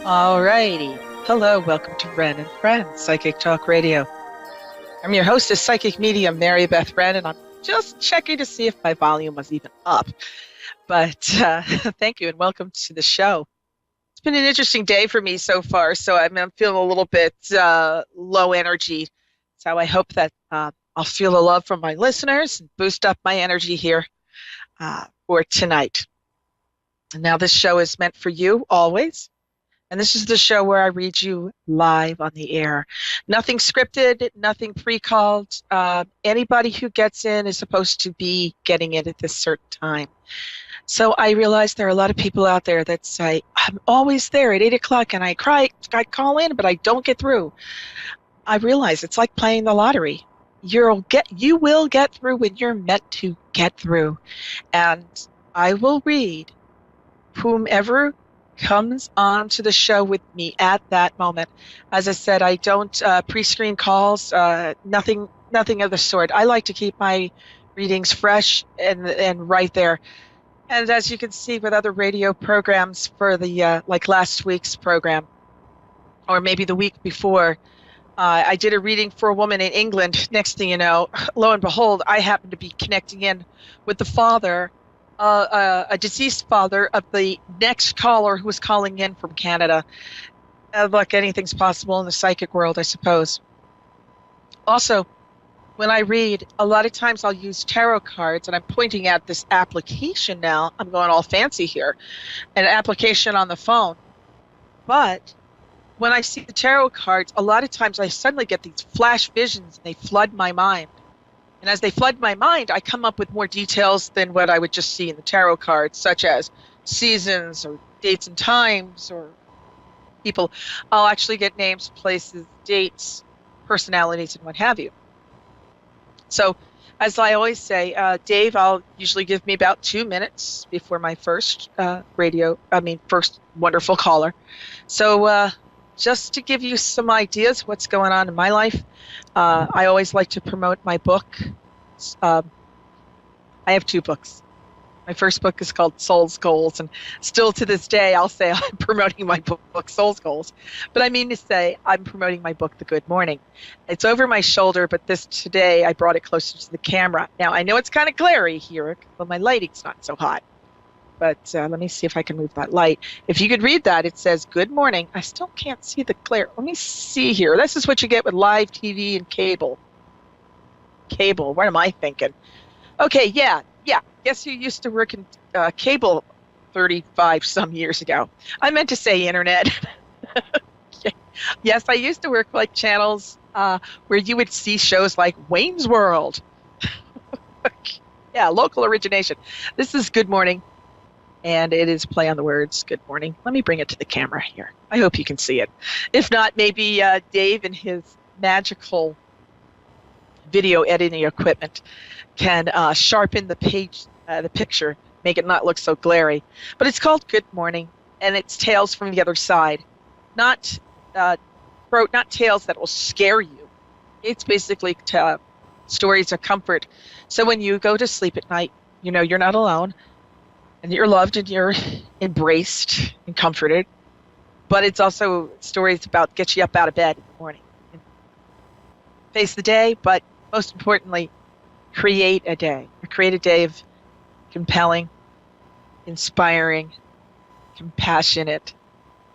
Alrighty. Hello, welcome to Wrenn and Friends, Psychic Talk Radio. I'm your hostess, psychic medium Mary Beth Wrenn, and I'm just checking to see if my volume was even up. But thank you and welcome to the show. It's been an interesting day for me so far, so I'm feeling a little bit low energy. So I hope that I'll feel the love from my listeners and boost up my energy here for tonight. And now this show is meant for you always. And this is the show where I read you live on the air. Nothing scripted, nothing pre-called. Anybody who gets in is supposed to be getting in at this certain time. So I realize there are a lot of people out there that say, I'm always there at 8 o'clock and I call in, but I don't get through. I realize it's like playing the lottery. You will get through when you're meant to get through. And I will read whomever comes on to the show with me at that moment. As I said, I don't pre-screen calls, nothing of the sort. I like to keep my readings fresh and right there. And as you can see with other radio programs for the like last week's program, or maybe the week before, I did a reading for a woman in England. Next thing you know, lo and behold, I happened to be connecting in with the father, a deceased father of the next caller who was calling in from Canada. Look, anything's possible in the psychic world, I suppose. Also, when I read, a lot of times I'll use tarot cards, and I'm pointing at this application now. I'm going all fancy here, an application on the phone. But when I see the tarot cards, a lot of times I suddenly get these flash visions, and they flood my mind. And as they flood my mind, I come up with more details than what I would just see in the tarot cards, such as seasons or dates and times or people. I'll actually get names, places, dates, personalities, and what have you. So, as I always say, Dave, I'll usually give me about 2 minutes before my first first wonderful caller. So, just to give you some ideas what's going on in my life, I always like to promote my book. I have 2 books. My first book is called Soul's Goals, and still to this day I'll say I'm promoting my book Soul's Goals. But I mean to say I'm promoting my book The Good Morning. It's over my shoulder, but today I brought it closer to the camera. Now I know it's kind of glary here, but my lighting's not so hot. But let me see if I can move that light. If you could read that, it says, Good Morning. I still can't see the glare. Let me see here. This is what you get with live TV and cable. Cable, what am I thinking? Okay, yeah. Guess who used to work in cable 35-some years ago? I meant to say internet. Yes, I used to work like channels where you would see shows like Wayne's World. Yeah, local origination. This is Good Morning. And it is play on the words, Good Morning. Let me bring it to the camera here. I hope you can see it. If not, maybe Dave and his magical video editing equipment can sharpen the picture, make it not look so glary. But it's called Good Morning, and it's tales from the other side. Not tales that will scare you. It's basically stories of comfort. So when you go to sleep at night, you know you're not alone. And you're loved and you're embraced and comforted. But it's also stories about get you up out of bed in the morning. And face the day, but most importantly, create a day. Create a day of compelling, inspiring, compassionate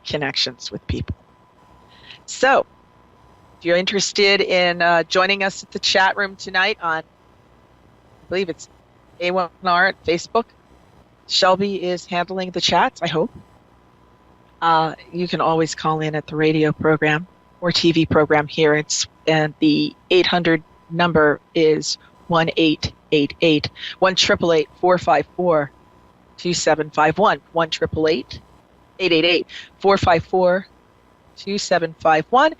connections with people. So, if you're interested in joining us at the chat room tonight on, I believe it's A1R at Facebook, Shelby is handling the chats, I hope. You can always call in at the radio program or TV program here. And the 800 number is 1-888-454-2751. 1-888-888-454-2751.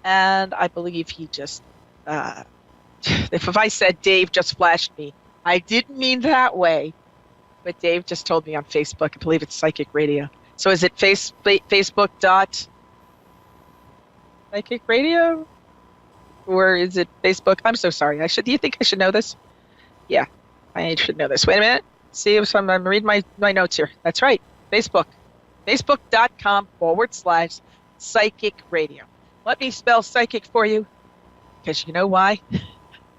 And I believe he just, if I said Dave just flashed me, I didn't mean that way. But Dave just told me on Facebook. I believe it's Psychic Radio. So is it Facebook.Psychic Radio? Or is it Facebook? I'm so sorry. Do you think I should know this? Yeah, I should know this. Wait a minute. See if I'm reading my notes here. That's right. Facebook. Facebook.com/psychic radio. Let me spell psychic for you, because you know why?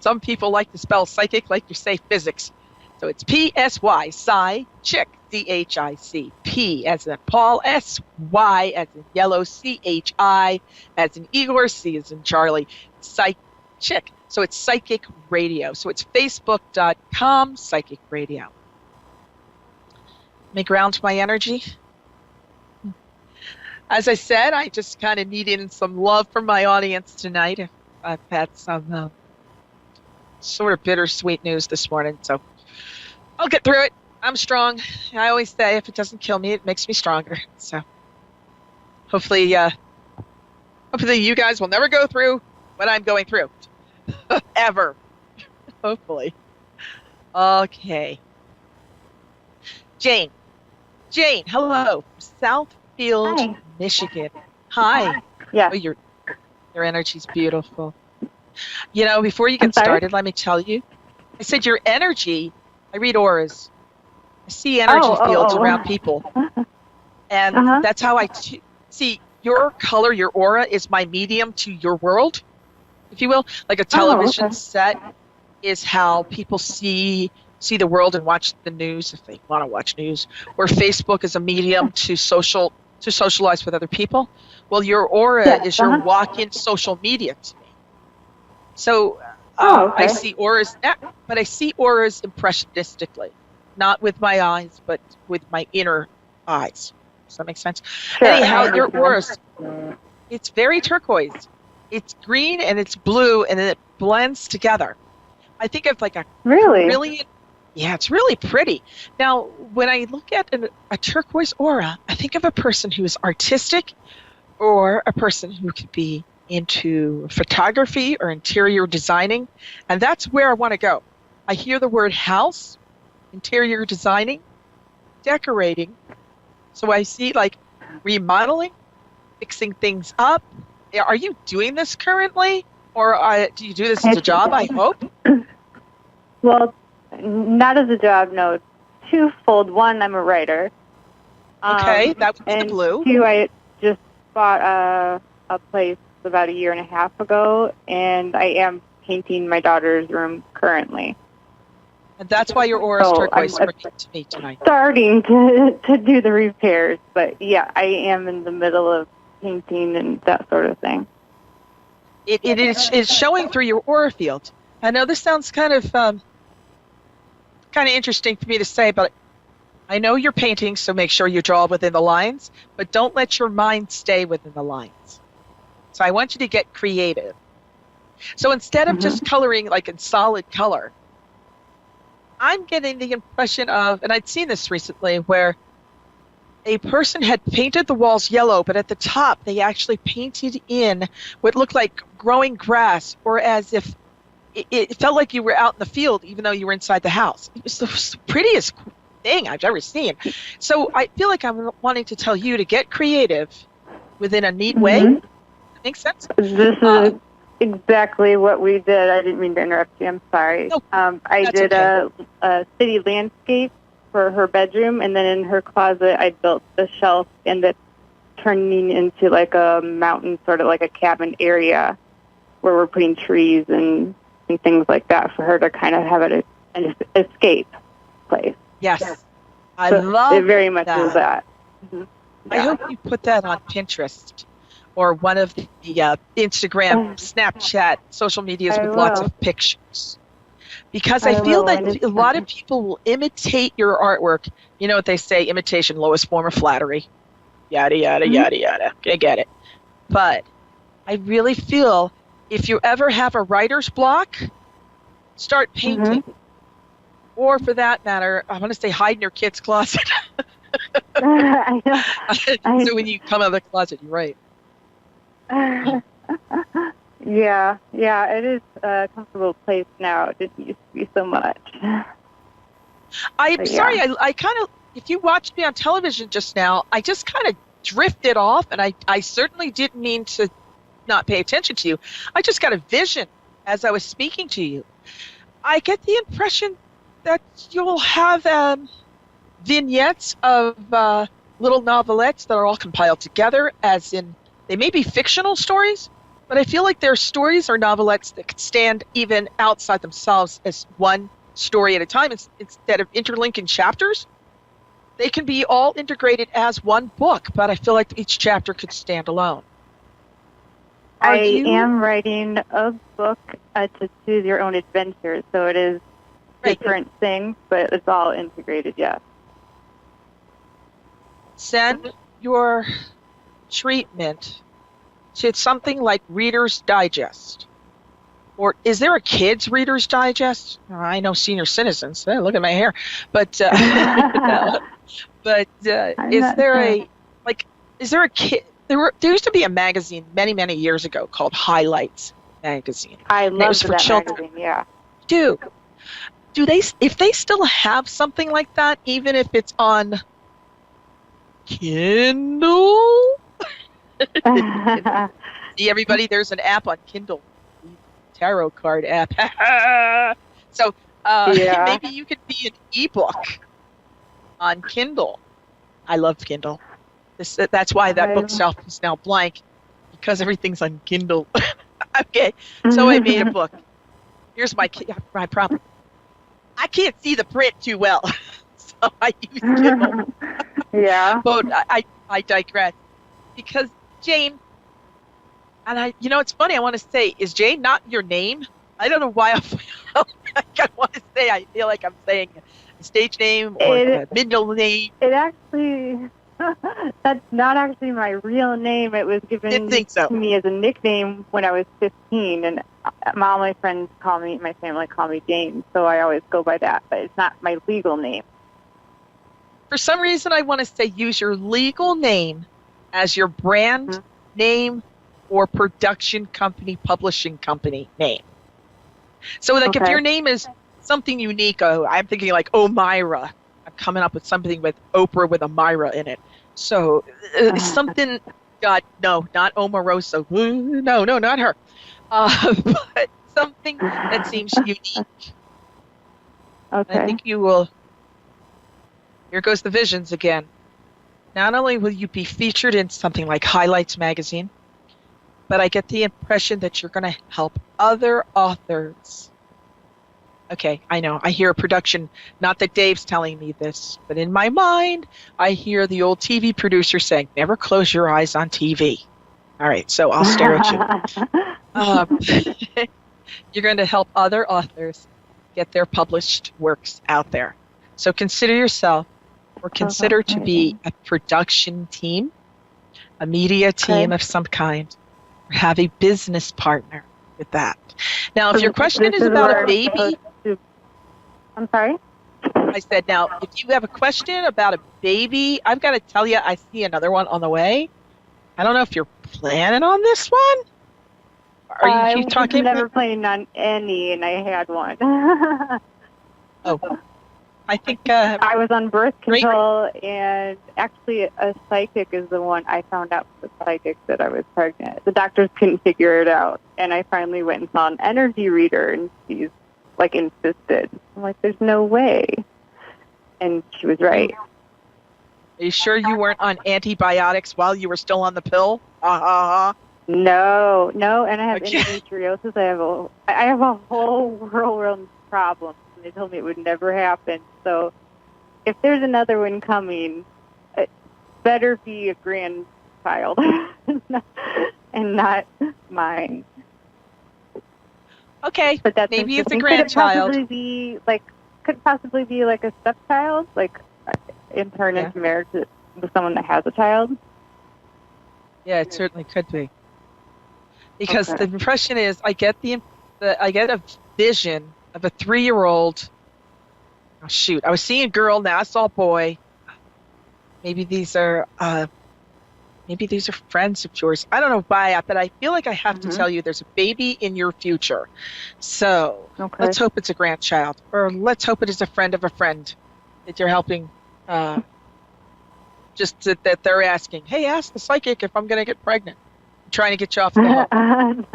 Some people like to spell psychic like you say physics. So it's P-S-Y, Psy, chick, C-H-I-C. P as in Paul, S-Y as in yellow, C-H-I as in Igor, C as in Charlie, psychic. So it's psychic radio. So it's Facebook.com, psychic radio. Let me ground my energy. As I said, I just kind of needed some love from my audience tonight. I've had some sort of bittersweet news this morning, so I'll get through it. I'm strong. I always say if it doesn't kill me, it makes me stronger. So hopefully you guys will never go through what I'm going through. Ever. Hopefully. Okay. Jane, hello. Southfield, Hi. Michigan. Hi. Yeah. Oh, your energy's beautiful. You know, before you get started, let me tell you. I said your energy, I read auras. I see energy fields around people. And that's how I see your color, your aura is my medium to your world, if you will. Like a television set is how people see the world and watch the news if they want to watch news. Or Facebook is a medium to socialize with other people. Well, your aura is your walk-in social media to me. So I see auras, but I see auras impressionistically, not with my eyes, but with my inner eyes. Does that make sense? Sure. Anyhow, your auras, it's very turquoise. It's green and it's blue, and then it blends together. I think of like a really, yeah, it's really pretty. Now, when I look at a turquoise aura, I think of a person who is artistic, or a person who could be into photography or interior designing, and that's where I want to go. I hear the word house, interior designing, decorating, so I see like remodeling, fixing things up. Are you doing this currently, or do you do this as a job, I hope? Well, not as a job, no. Twofold. One, I'm a writer. Okay, that was the blue. Two, I just bought a place about 1.5 years ago, and I am painting my daughter's room currently. And that's why your aura is turquoise for me tonight. Starting to do the repairs, but yeah, I am in the middle of painting and that sort of thing. It's showing through your aura field. I know this sounds kind of interesting for me to say, but I know you're painting, so make sure you draw within the lines, but don't let your mind stay within the lines. So I want you to get creative. So instead of just coloring like in solid color, I'm getting the impression of, and I'd seen this recently, where a person had painted the walls yellow, but at the top they actually painted in what looked like growing grass, or as if it felt like you were out in the field even though you were inside the house. It was the prettiest thing I've ever seen. So I feel like I'm wanting to tell you to get creative within a neat way. That makes sense? This is exactly what we did. I didn't mean to interrupt you. I'm sorry. No, I did a city landscape for her bedroom, and then in her closet I built the shelf, and it's turning into like a mountain, sort of like a cabin area where we're putting trees and things like that for her to kind of have an escape place. Yes. I love it very much that. is that. I hope you put that on Pinterest or one of the Instagram, Snapchat, social medias with lots of pictures. Because I feel that a lot of people will imitate your artwork. You know what they say, imitation, lowest form of flattery. Yada, yada, yada, yada. I get it. But I really feel if you ever have a writer's block, start painting. Or for that matter, I want to say hide in your kid's closet. I know. So when you come out of the closet, you're right. Yeah, it is a comfortable place now. It didn't used to be so much. I'm sorry, I kind of, if you watched me on television just now, I just kind of drifted off, and I certainly didn't mean to not pay attention to you. I just got a vision as I was speaking to you. I get the impression that you'll have vignettes of little novelettes that are all compiled together, as in they may be fictional stories, but I feel like they're stories or novelettes that could stand even outside themselves as one story at a time. Instead of interlinking chapters, they can be all integrated as one book, but I feel like each chapter could stand alone. I am writing a book to choose your own adventure, so it is different things, but it's all integrated, yes. Send your treatment to something like Reader's Digest. Or is there a kids' Reader's Digest? I know senior citizens. Look at my hair. But no. But is there a kid? There used to be a magazine many years ago called Highlights magazine. I love that children. Magazine. Yeah. Do they? If they still have something like that, even if it's on Kindle? See, everybody, there's an app on Kindle, tarot card app. So maybe you could be an ebook on Kindle. I love Kindle. That's why that bookshelf is now blank, because everything's on Kindle. Okay, so I made a book. Here's my problem. I can't see the print too well, so I use Kindle. Yeah. But I digress, because Jane, and it's funny. I want to say, is Jane not your name? I don't know why I want to say. I feel like I'm saying a stage name or a middle name. It actually. That's not actually my real name. It was given to me as a nickname when I was 15, and all my friends my family call me Jane, so I always go by that, but it's not my legal name. For some reason, I want to say use your legal name as your brand name or production company, publishing company name. So if your name is something unique, I'm thinking like Omira. I'm coming up with something with Oprah with Amira in it. So something not Omarosa. No, not her. But something that seems unique. Okay. I think you will. Here goes the visions again. Not only will you be featured in something like Highlights magazine, but I get the impression that you're going to help other authors. Okay, I know. I hear a production, not that Dave's telling me this, but in my mind, I hear the old TV producer saying, never close your eyes on TV. All right, so I'll stare at you. You're going to help other authors get their published works out there. So consider yourself, or consider to be a production team, a media team of some kind, or have a business partner with that. Now, if your question is about a baby... I'm sorry? I said, now, if you have a question about a baby, I've got to tell you, I see another one on the way. I don't know if you're planning on this one. Are you talking? I was never planning on any, and I had one. I think... I was on birth control, and actually a psychic is the one I found out was a psychic that I was pregnant. The doctors couldn't figure it out, and I finally went and saw an energy reader, and she's insisted. I'm like, there's no way. And she was right. Are you sure you weren't on antibiotics while you were still on the pill? No, and I have endometriosis. I have a whole world of problems, and they told me it would never happen. So if there's another one coming, it better be a grandchild and not mine. Okay, but that's maybe it's a grandchild. Could it possibly be like a stepchild, turn into marriage with someone that has a child? Yeah, it certainly could be. Because the impression is, I get a vision of a 3-year-old. Oh shoot! I was seeing a girl, now I saw a boy. Maybe these are friends of yours. I don't know why, but I feel like I have to tell you there's a baby in your future. So let's hope it's a grandchild, or let's hope it is a friend of a friend that you're helping. Just that they're asking, hey, ask the psychic if I'm going to get pregnant. I'm trying to get you off the hook.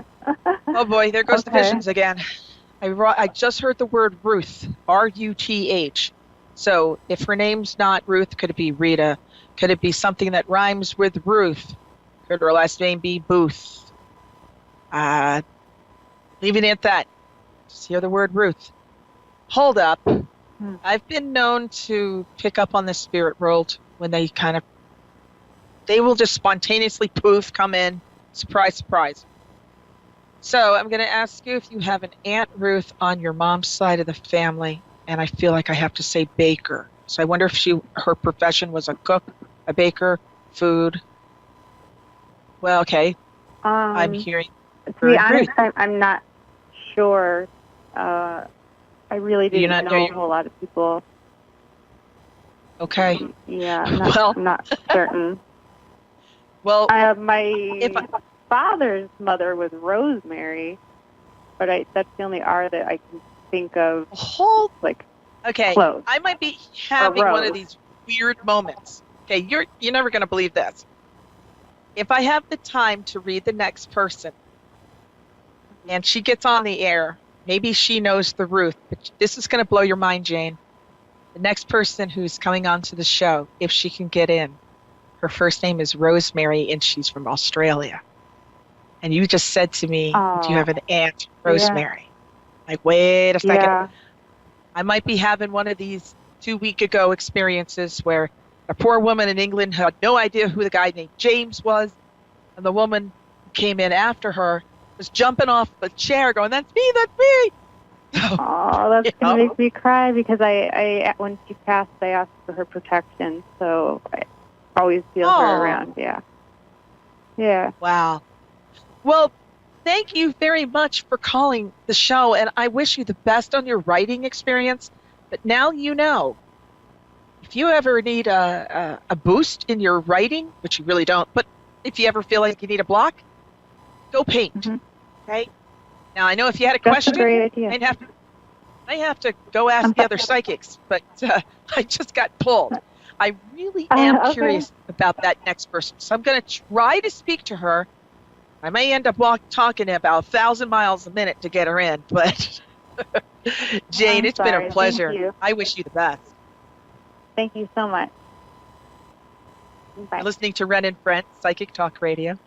Oh boy, there goes the visions again. I just heard the word Ruth, Ruth. So if her name's not Ruth, could it be Rita, Could it be something that rhymes with Ruth? Could her last name be Booth? Uh, Leaving it at that. Just hear the word Ruth. Hold up. I've been known to pick up on the spirit world when they will just spontaneously poof, come in. Surprise, surprise. So I'm going to ask you if you have an Aunt Ruth on your mom's side of the family, and I feel like I have to say baker. So I wonder if her profession was a cook, a baker, food. Well, okay. I'm hearing. To be honest, I'm not sure. I really didn't know a whole lot of people. Okay. Yeah, I'm not certain. Well, my father's mother was Rosemary, but that's the only R that I can think of. Okay, close. I might be having one of these weird moments. Okay, you're never going to believe this. If I have the time to read the next person, and she gets on the air, maybe she knows the Ruth, but this is going to blow your mind, Jane. The next person who's coming onto the show, if she can get in, her first name is Rosemary, and she's from Australia. And you just said to me, do you have an Aunt Rosemary? Yeah. Like, wait a second. Yeah. I might be having one of these 2 week ago experiences where a poor woman in England had no idea who the guy named James was, and the woman who came in after her was jumping off the chair going, that's me, that's me. Oh, that's going to make me cry because I when she passed, I asked for her protection, so I always feel her around, yeah. Yeah. Wow. Well, thank you very much for calling the show, and I wish you the best on your writing experience. But now you know, if you ever need a boost in your writing, which you really don't, but if you ever feel like you need a block, go paint. Mm-hmm. Okay? Now, I know if you had a question, great idea. I have to go ask the other psychics, but I just got pulled. I really am curious about that next person, so I'm going to try to speak to her. I may end up talking about 1,000 miles a minute to get her in, but Jane, it's been a pleasure. I wish you the best. Thank you so much. Bye. You're listening to Wrenn and Friends, Psychic Talk Radio.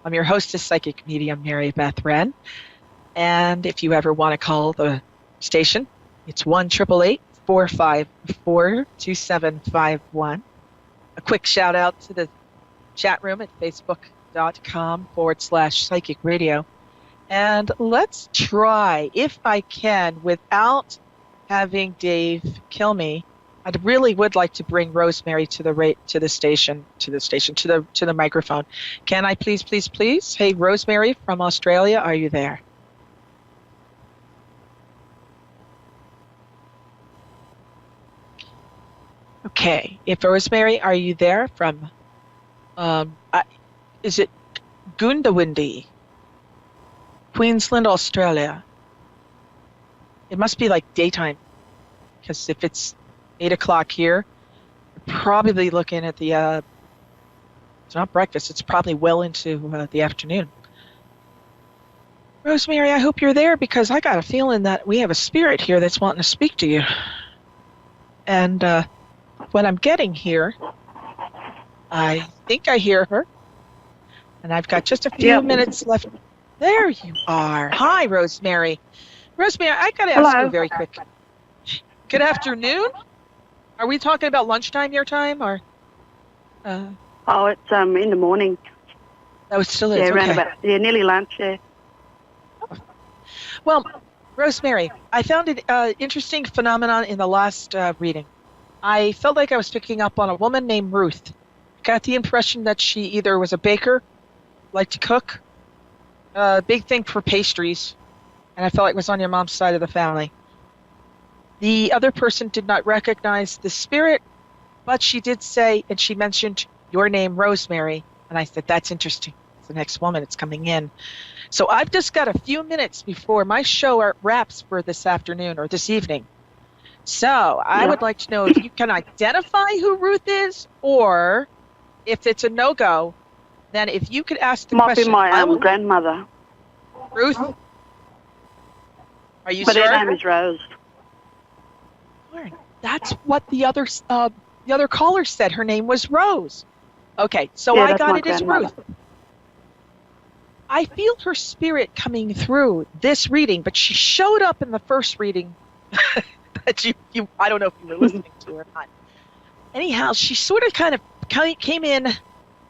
I'm your hostess, psychic medium Mary Beth Wrenn. And if you ever want to call the station, it's 1-888-454-2751. A quick shout out to the chat room at facebook.com/psychic radio. And let's try, if I can, without having Dave kill me, I really would like to bring Rosemary to the microphone. Can I please? Hey, Rosemary from Australia, are you there? Okay. If Rosemary, are you there from? Is it Goondiwindi, Queensland, Australia? It must be like daytime, because if it's 8 o'clock here, you're probably looking at the, it's not breakfast, it's probably well into the afternoon. Rosemary, I hope you're there, because I got a feeling that we have a spirit here that's wanting to speak to you. And what I'm getting here, I think I hear her, and I've got just a few minutes left. There you are. Hi, Rosemary. Rosemary, I got to ask you very quick. Good afternoon. Are we talking about lunchtime your time, or? It's in the morning. Oh, it still is. Yeah, around about nearly lunch. Yeah. Well, Rosemary, I found an interesting phenomenon in the last reading. I felt like I was picking up on a woman named Ruth. Got the impression that she either was a baker, liked to cook, a big thing for pastries, and I felt like it was on your mom's side of the family. The other person did not recognize the spirit, but she did say, and she mentioned your name, Rosemary, and I said, that's interesting. It's the next woman that's coming in. So I've just got a few minutes before my show wraps for this afternoon or this evening. So I would like to know if you can identify who Ruth is, or if it's a no-go, then if you could ask the question. Might be my grandmother. Ruth? Are you but sure? Her name is Rose. That's what the other the other caller said her name was Rose. Okay, so Yeah, I that's got my it as grandmother. Ruth. I feel her spirit coming through this reading, but she showed up in the first reading that you I don't know if you were listening to or not. Anyhow, she sort of kind of came in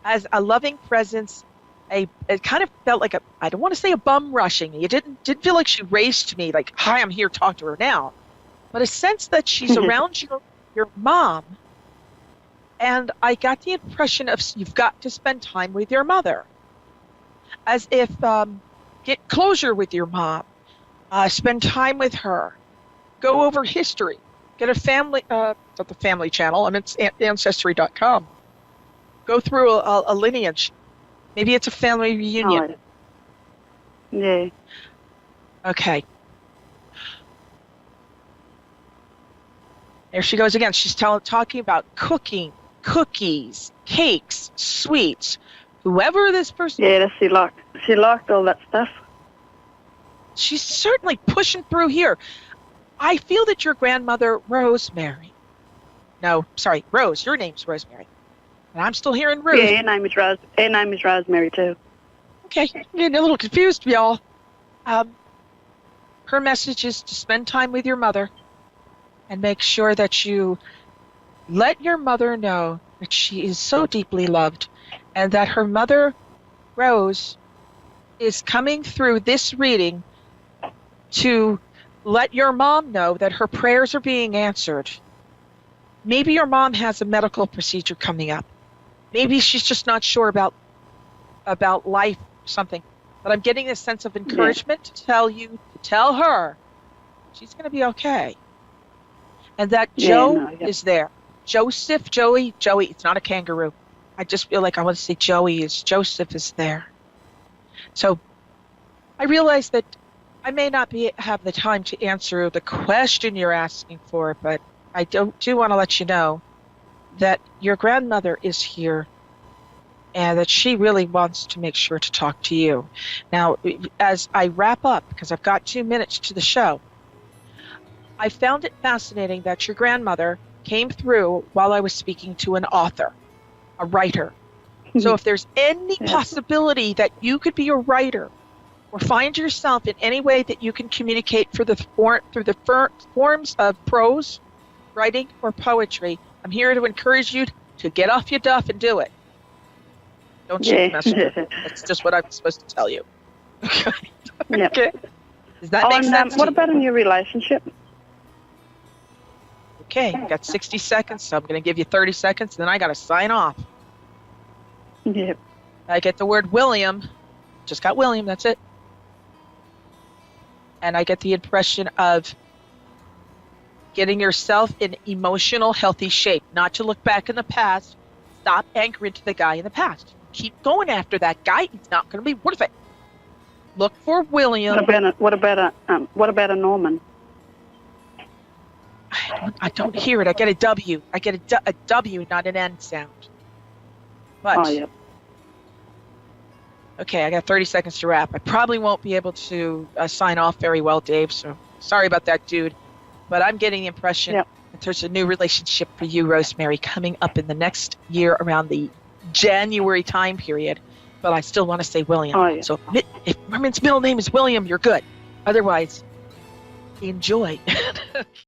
as a loving presence. It kind of felt like I don't want to say a bum rushing me. It didn't feel like she raced me like, hi, I'm here, talk to her now. But a sense that she's around your mom. And I got the impression of you've got to spend time with your mother. As if get closure with your mom. Spend time with her. Go over history. Get a family, not the family channel, it's Ancestry.com. Go through a lineage. Maybe it's a family reunion. Oh, yeah. Okay. There she goes again. She's talking about cooking, cookies, cakes, sweets. Whoever this person... Yeah, she liked all that stuff. She's certainly pushing through here. I feel that your grandmother, Rosemary... No, sorry, Rose. Your name's Rosemary. And I'm still hearing Ruth. Yeah, her name is Rosemary too. Okay, I'm getting a little confused, y'all. Her message is to spend time with your mother and make sure that you let your mother know that she is so deeply loved and that her mother, Rose, is coming through this reading to let your mom know that her prayers are being answered. Maybe your mom has a medical procedure coming up. Maybe she's just not sure about life or something. But I'm getting a sense of encouragement to tell her she's going to be okay. And that Joe is there. Joseph, Joey, it's not a kangaroo. I just feel like I want to say Joseph is there. So I realize that I may not have the time to answer the question you're asking for, but I do want to let you know that your grandmother is here and that she really wants to make sure to talk to you. Now, as I wrap up, because I've got 2 minutes to the show, I found it fascinating that your grandmother came through while I was speaking to an author, a writer. So if there's any possibility that you could be a writer or find yourself in any way that you can communicate through the forms of prose, writing, or poetry, I'm here to encourage you to get off your duff and do it. Don't shoot the messenger. That's just what I'm supposed to tell you. Okay. Does that make sense? What about in your relationship? Okay, got 60 seconds, so I'm going to give you 30 seconds, then I got to sign off. Yep. I get the word William. Just got William, that's it. And I get the impression of getting yourself in emotional, healthy shape, not to look back in the past. Stop anchoring to the guy in the past. Keep going after that guy. It's not going to be worth it. Look for William. What about a Norman? I don't hear it. I get a W. I get a W, not an N sound. But, oh, yeah. Okay, I got 30 seconds to wrap. I probably won't be able to sign off very well, Dave, so sorry about that, dude. But I'm getting the impression that there's a new relationship for you, Rosemary, coming up in the next year around the January time period. But I still want to say William. Oh, yeah. So if Merman's middle name is William, you're good. Otherwise, enjoy.